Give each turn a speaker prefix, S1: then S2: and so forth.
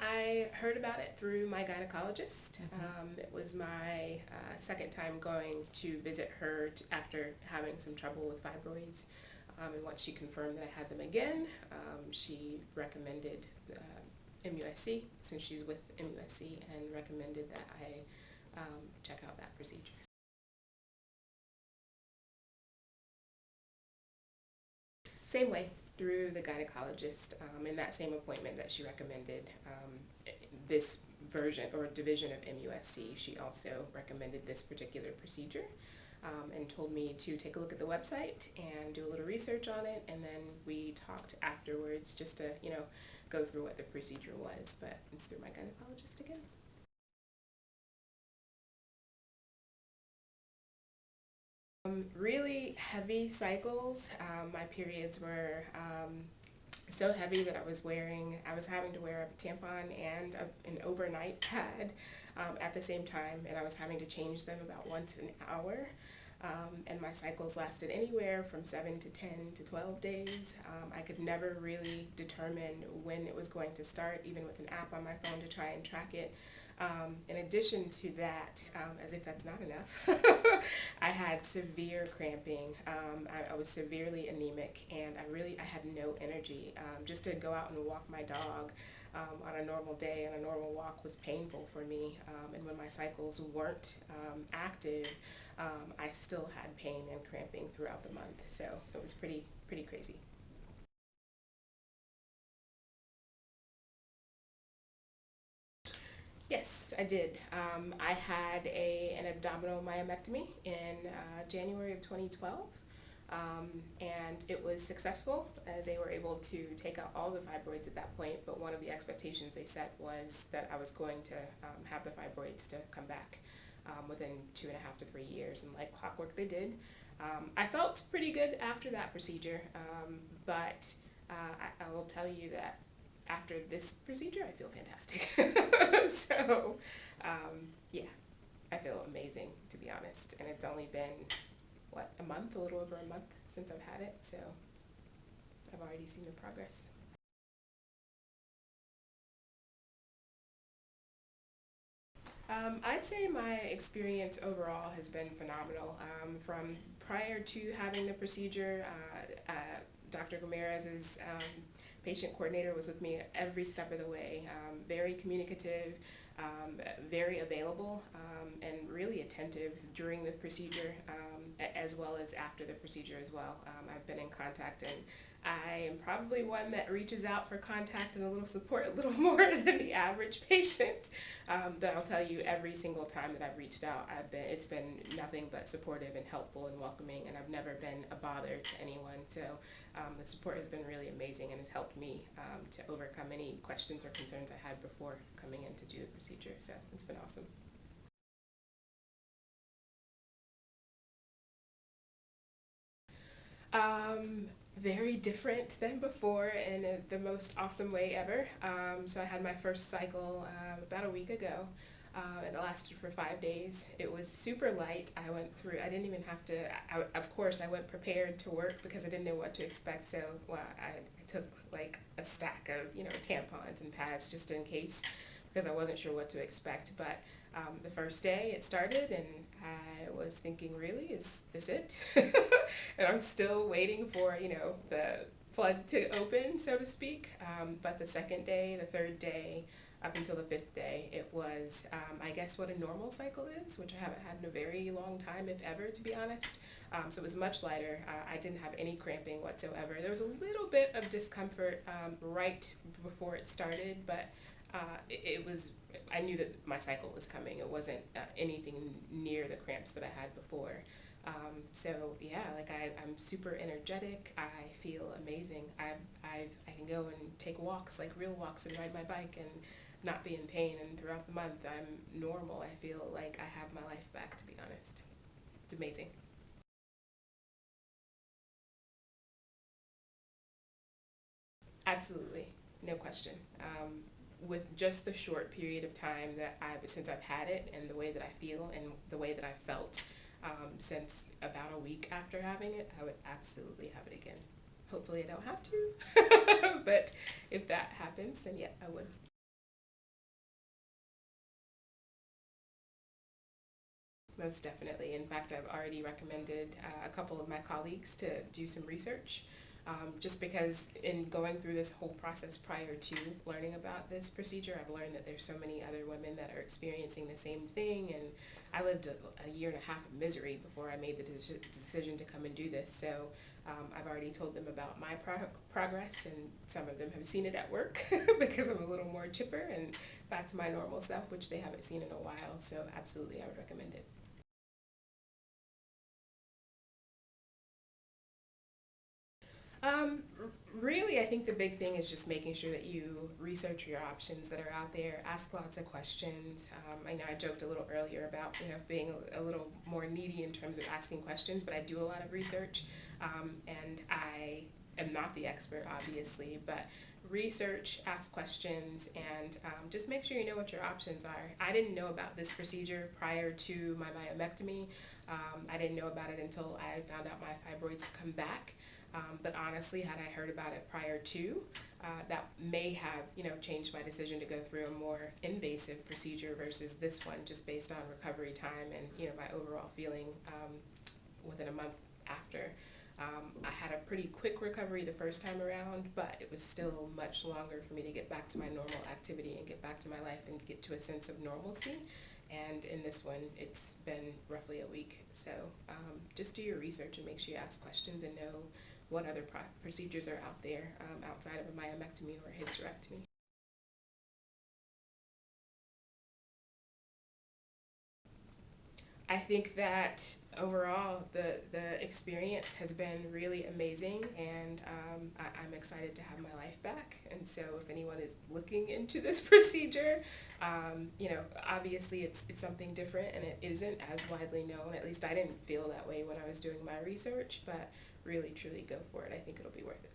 S1: I heard about it through my gynecologist. It was my second time going to visit her after having some trouble with fibroids. And once she confirmed that I had them again, she recommended MUSC, since she's with MUSC, and recommended that I check out that procedure. Same way, through the gynecologist, in that same appointment that she recommended this version or division of MUSC. She also recommended this particular procedure and told me to take a look at the website and do a little research on it, and then we talked afterwards just to, go through what the procedure was, but it's through my gynecologist again. Really heavy cycles. My periods were so heavy that I was having to wear a tampon and an overnight pad at the same time, and I was having to change them about once an hour. And my cycles lasted anywhere from 7 to 10 to 12 days. I could never really determine when it was going to start, even with an app on my phone to try and track it. In addition to that, as if that's not enough, I had severe cramping. I was severely anemic, and I had no energy. Just to go out and walk my dog on a normal day and a normal walk was painful for me. And when my cycles weren't active, I still had pain and cramping throughout the month. So it was pretty crazy. Yes, I did. I had an abdominal myomectomy in January of 2012, and it was successful. They were able to take out all the fibroids at that point, but one of the expectations they set was that I was going to have the fibroids to come back within 2.5 to 3 years, and like clockwork they did. I felt pretty good after that procedure, but I will tell you that after this procedure, I feel fantastic. So, yeah, I feel amazing, to be honest. And it's only been, a little over a month since I've had it. So I've already seen the progress. I'd say my experience overall has been phenomenal. From prior to having the procedure, Dr. Ramirez's patient coordinator was with me every step of the way, very communicative, very available, and really attentive during the procedure, as well as after the procedure as well. I've been in contact, and I am probably one that reaches out for contact and a little support a little more than the average patient. But I'll tell you, every single time that I've reached out, it's been nothing but supportive and helpful and welcoming, and I've never been a bother to anyone. So the support has been really amazing and has helped me to overcome any questions or concerns I had before coming in to do the procedure. So it's been awesome. Very different than before in the most awesome way ever. So I had my first cycle about a week ago. It lasted for 5 days. It was super light. I didn't even have to, of course, I went prepared to work because I didn't know what to expect. So I took like a stack of, tampons and pads just in case, because I wasn't sure what to expect. But the first day it started, and I was thinking, really, is this it? And I'm still waiting for, the flood to open, so to speak. But the second day, the third day, up until the fifth day, it was, I guess, what a normal cycle is, which I haven't had in a very long time, if ever, to be honest. So it was much lighter. I didn't have any cramping whatsoever. There was a little bit of discomfort right before it started, but it was, I knew that my cycle was coming. It wasn't anything near the cramps that I had before. So yeah, I'm super energetic. I feel amazing. I can go and take walks, like real walks, and ride my bike and not be in pain. And throughout the month, I'm normal. I feel like I have my life back, to be honest. It's amazing. Absolutely, no question. With just the short period of time that since I've had it, and the way that I feel and the way that I felt since about a week after having it, I would absolutely have it again. Hopefully, I don't have to, but if that happens, then yeah, I would. Most definitely. In fact, I've already recommended a couple of my colleagues to do some research, just because in going through this whole process prior to learning about this procedure, I've learned that there's so many other women that are experiencing the same thing, and I lived a year and a half of misery before I made the decision to come and do this. So I've already told them about my progress, and some of them have seen it at work because I'm a little more chipper and back to my normal self, which they haven't seen in a while. So absolutely, I would recommend it. Um, Really, I think the big thing is just making sure that you research your options that are out there. Ask lots of questions. I know I joked a little earlier about being a little more needy in terms of asking questions, but I do a lot of research, and I am not the expert, obviously, but research, ask questions, and just make sure you know what your options are. I didn't know about this procedure prior to my myomectomy. I didn't know about it until I found out my fibroids had come back. But honestly, had I heard about it prior to, that may have changed my decision to go through a more invasive procedure versus this one, just based on recovery time and my overall feeling within a month after. I had a pretty quick recovery the first time around, but it was still much longer for me to get back to my normal activity and get back to my life and get to a sense of normalcy. And in this one, it's been roughly a week. So just do your research and make sure you ask questions and know what other procedures are out there outside of a myomectomy or a hysterectomy. I think that overall the experience has been really amazing, and I'm excited to have my life back. And so if anyone is looking into this procedure, obviously it's something different and it isn't as widely known. At least I didn't feel that way when I was doing my research, but really truly go for it. I think it'll be worth it.